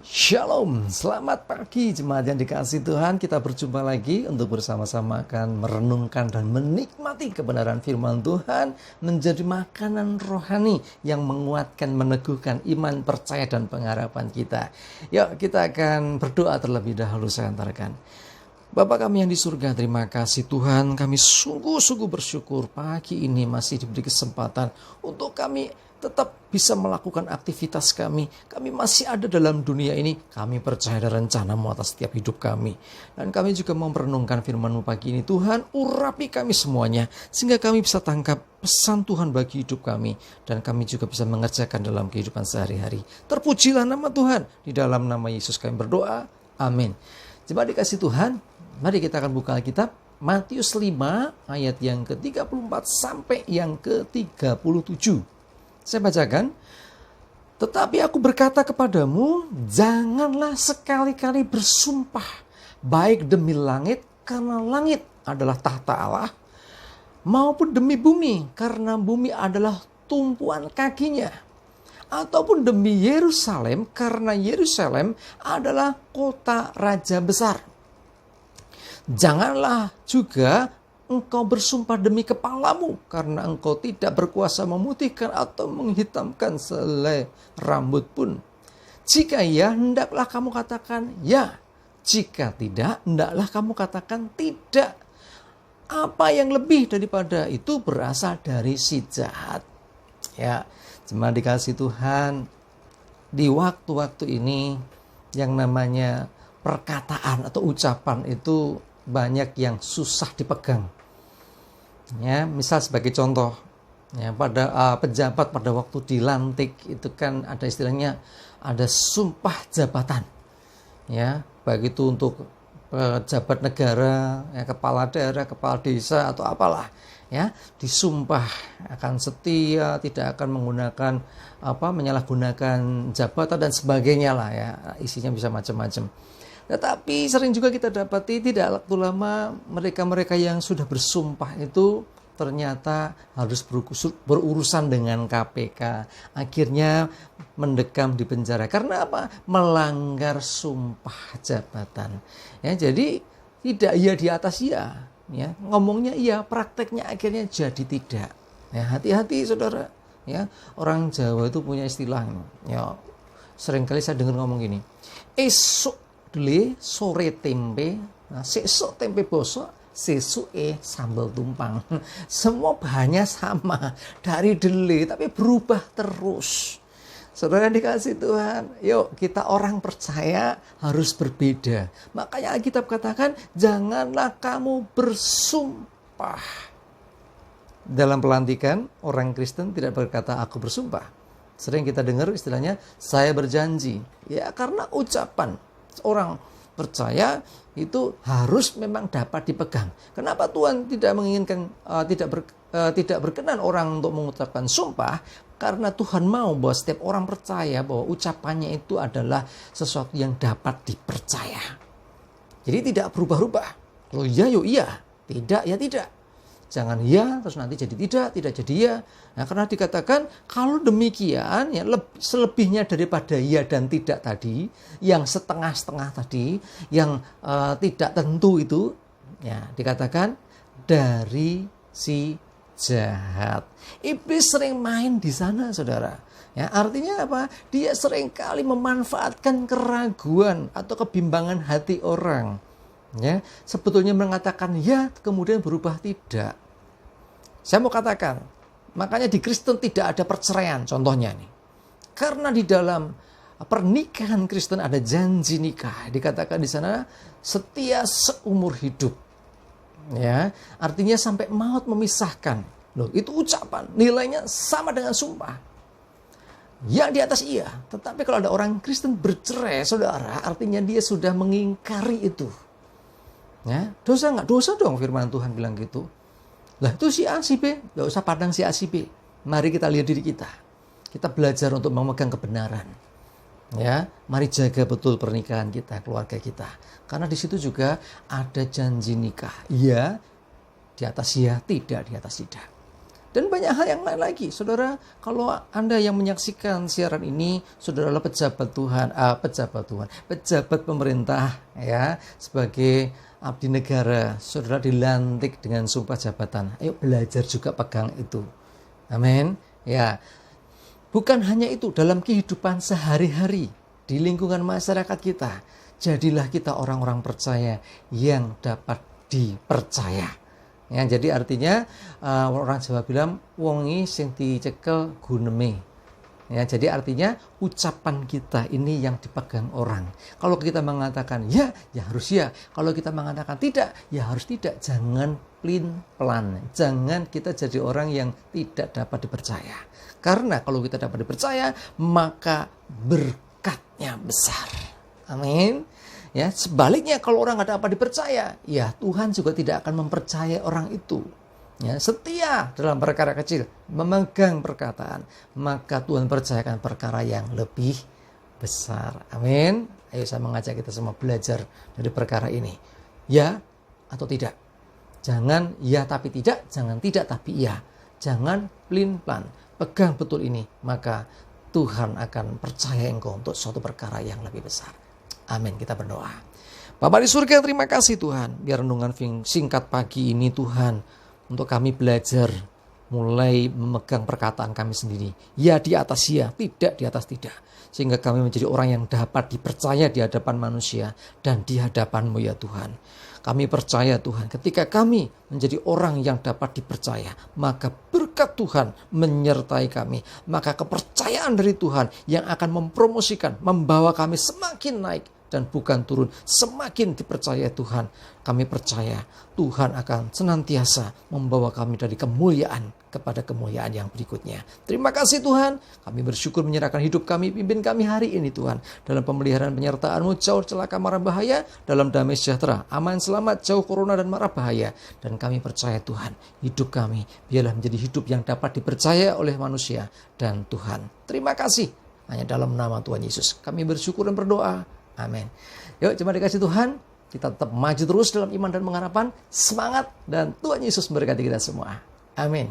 Shalom, selamat pagi jemaat yang dikasihi Tuhan. Kita berjumpa lagi untuk bersama-sama akan merenungkan dan menikmati kebenaran firman Tuhan menjadi makanan rohani yang menguatkan, meneguhkan iman, percaya, dan pengharapan kita. Yuk kita akan berdoa terlebih dahulu. Saya antarkan. Bapa kami yang di surga, terima kasih Tuhan. Kami sungguh-sungguh bersyukur pagi ini masih diberi kesempatan untuk kami tetap bisa melakukan aktivitas kami. Kami masih ada dalam dunia ini. Kami percaya ada rencana-Mu atas setiap hidup kami. Dan kami juga mau merenungkan firman-Mu pagi ini. Tuhan, urapi kami semuanya, sehingga kami bisa tangkap pesan Tuhan bagi hidup kami. Dan kami juga bisa mengerjakan dalam kehidupan sehari-hari. Terpujilah nama Tuhan. Di dalam nama Yesus kami berdoa. Amin. Jemaat dikasih Tuhan, mari kita akan buka Alkitab. Matius 5 ayat yang ke-34 sampai yang ke-37. Saya bacakan, tetapi aku berkata kepadamu, janganlah sekali-kali bersumpah, baik demi langit, karena langit adalah tahta Allah, maupun demi bumi, karena bumi adalah tumpuan kakinya, ataupun demi Yerusalem, karena Yerusalem adalah kota raja besar. Janganlah juga engkau bersumpah demi kepalamu, karena engkau tidak berkuasa memutihkan atau menghitamkan selai rambut pun. Jika ya, hendaklah kamu katakan ya. Jika tidak, hendaklah kamu katakan tidak. Apa yang lebih daripada itu berasal dari si jahat. Ya, jemaat dikasih Tuhan, di waktu-waktu ini yang namanya perkataan atau ucapan itu banyak yang susah dipegang. Ya, misal sebagai contoh, ya, pada pejabat pada waktu dilantik itu kan ada istilahnya, ada sumpah jabatan. Ya, baik itu untuk pejabat negara, ya, kepala daerah, kepala desa atau apalah, ya, disumpah akan setia, tidak akan menggunakan menyalahgunakan jabatan dan sebagainya lah, ya, isinya bisa macam-macam. Tetapi sering juga kita dapati tidak waktu lama mereka-mereka yang sudah bersumpah itu ternyata harus berurusan dengan KPK. Akhirnya mendekam di penjara. Karena apa? Melanggar sumpah jabatan. Ya, jadi tidak iya di atas iya. Ya, ngomongnya iya, prakteknya akhirnya jadi tidak. Ya, hati-hati saudara. Ya, orang Jawa itu punya istilah. Ya, seringkali saya dengar ngomong gini. Esok dele sore tempe, nah sesuk tempe bosok, sesuk sambal tumpang. Semua bahannya sama dari dele, tapi berubah terus. Saudara dikasih Tuhan, yuk kita orang percaya harus berbeda. Makanya Alkitab katakan, janganlah kamu bersumpah. Dalam pelantikan, orang Kristen tidak berkata aku bersumpah. Sering kita dengar istilahnya, saya berjanji. Ya, karena ucapan orang percaya itu harus memang dapat dipegang. Kenapa Tuhan tidak menginginkan tidak berkenan orang untuk mengucapkan sumpah? Karena Tuhan mau bahwa setiap orang percaya bahwa ucapannya itu adalah sesuatu yang dapat dipercaya. Jadi tidak berubah-ubah. Kalau iya, yuk iya. Tidak, ya tidak. Jangan ya, terus nanti jadi tidak jadi ya. Nah, karena dikatakan kalau demikian, ya selebihnya daripada ya dan tidak tadi, yang setengah-setengah tadi, yang tidak tentu itu, ya dikatakan dari si jahat. Iblis sering main di sana, saudara. Ya, artinya apa? Dia sering kali memanfaatkan keraguan atau kebimbangan hati orang. Ya, sebetulnya mengatakan ya, kemudian berubah tidak. Saya mau katakan, makanya di Kristen tidak ada perceraian, contohnya nih. Karena di dalam pernikahan Kristen ada janji nikah, dikatakan di sana setia seumur hidup. Ya, artinya sampai maut memisahkan. Loh, itu ucapan, nilainya sama dengan sumpah. Ya di atas iya, tetapi kalau ada orang Kristen bercerai, saudara, artinya dia sudah mengingkari itu. Ya, dosa nggak? Dosa dong, firman Tuhan bilang gitu. Lah itu si A, si B, nggak usah pandang si A, si B. Mari kita lihat diri kita. Kita belajar untuk memegang kebenaran. Ya, mari jaga betul pernikahan kita, keluarga kita. Karena di situ juga ada janji nikah. Ya, di atas ya, tidak di atas tidak. Dan banyak hal yang lain lagi. Saudara, kalau Anda yang menyaksikan siaran ini, saudara adalah pejabat pemerintah ya, sebagai abdi negara, saudara dilantik dengan sumpah jabatan. Ayo belajar juga pegang itu. Amin. Ya. Bukan hanya itu, dalam kehidupan sehari-hari di lingkungan masyarakat kita, jadilah kita orang-orang percaya yang dapat dipercaya. Ya, jadi artinya orang Jawa bilang wongi sing dicekel guneme. Ya, jadi artinya ucapan kita ini yang dipegang orang. Kalau kita mengatakan ya, ya harus ya. Kalau kita mengatakan tidak, ya harus tidak. Jangan pelin-pelan. Jangan kita jadi orang yang tidak dapat dipercaya. Karena kalau kita dapat dipercaya, maka berkatnya besar. Amin. Ya, sebaliknya kalau orang nggak dapat dipercaya, ya Tuhan juga tidak akan mempercayai orang itu. Ya, setia dalam perkara kecil, memegang perkataan, maka Tuhan percayakan perkara yang lebih besar. Amin. Ayo saya mengajak kita semua belajar dari perkara ini. Ya atau tidak. Jangan ya tapi tidak, jangan tidak tapi iya. Jangan pelin-pelan. Pegang betul ini, maka Tuhan akan percaya engkau untuk suatu perkara yang lebih besar. Amin, kita berdoa. Bapa di surga, terima kasih Tuhan. Biar renungan singkat pagi ini Tuhan, untuk kami belajar mulai memegang perkataan kami sendiri. Ya di atas ya, tidak di atas tidak. Sehingga kami menjadi orang yang dapat dipercaya di hadapan manusia dan di hadapan-Mu ya Tuhan. Kami percaya Tuhan, ketika kami menjadi orang yang dapat dipercaya, maka berkat Tuhan menyertai kami. Maka kepercayaan dari Tuhan yang akan mempromosikan, membawa kami semakin naik dan bukan turun. Semakin dipercaya Tuhan, kami percaya Tuhan akan senantiasa membawa kami dari kemuliaan kepada kemuliaan yang berikutnya. Terima kasih Tuhan, kami bersyukur menyerahkan hidup kami, pimpin kami hari ini Tuhan. Dalam pemeliharaan penyertaan-Mu, jauh celaka mara bahaya, dalam damai sejahtera, aman selamat, jauh corona dan mara bahaya. Dan kami percaya Tuhan, hidup kami biarlah menjadi hidup yang dapat dipercaya oleh manusia dan Tuhan. Terima kasih, hanya dalam nama Tuhan Yesus kami bersyukur dan berdoa. Amin. Yuk, cuma dikasih Tuhan, kita tetap maju terus dalam iman dan pengharapan, semangat, dan Tuhan Yesus memberkati kita semua. Amin.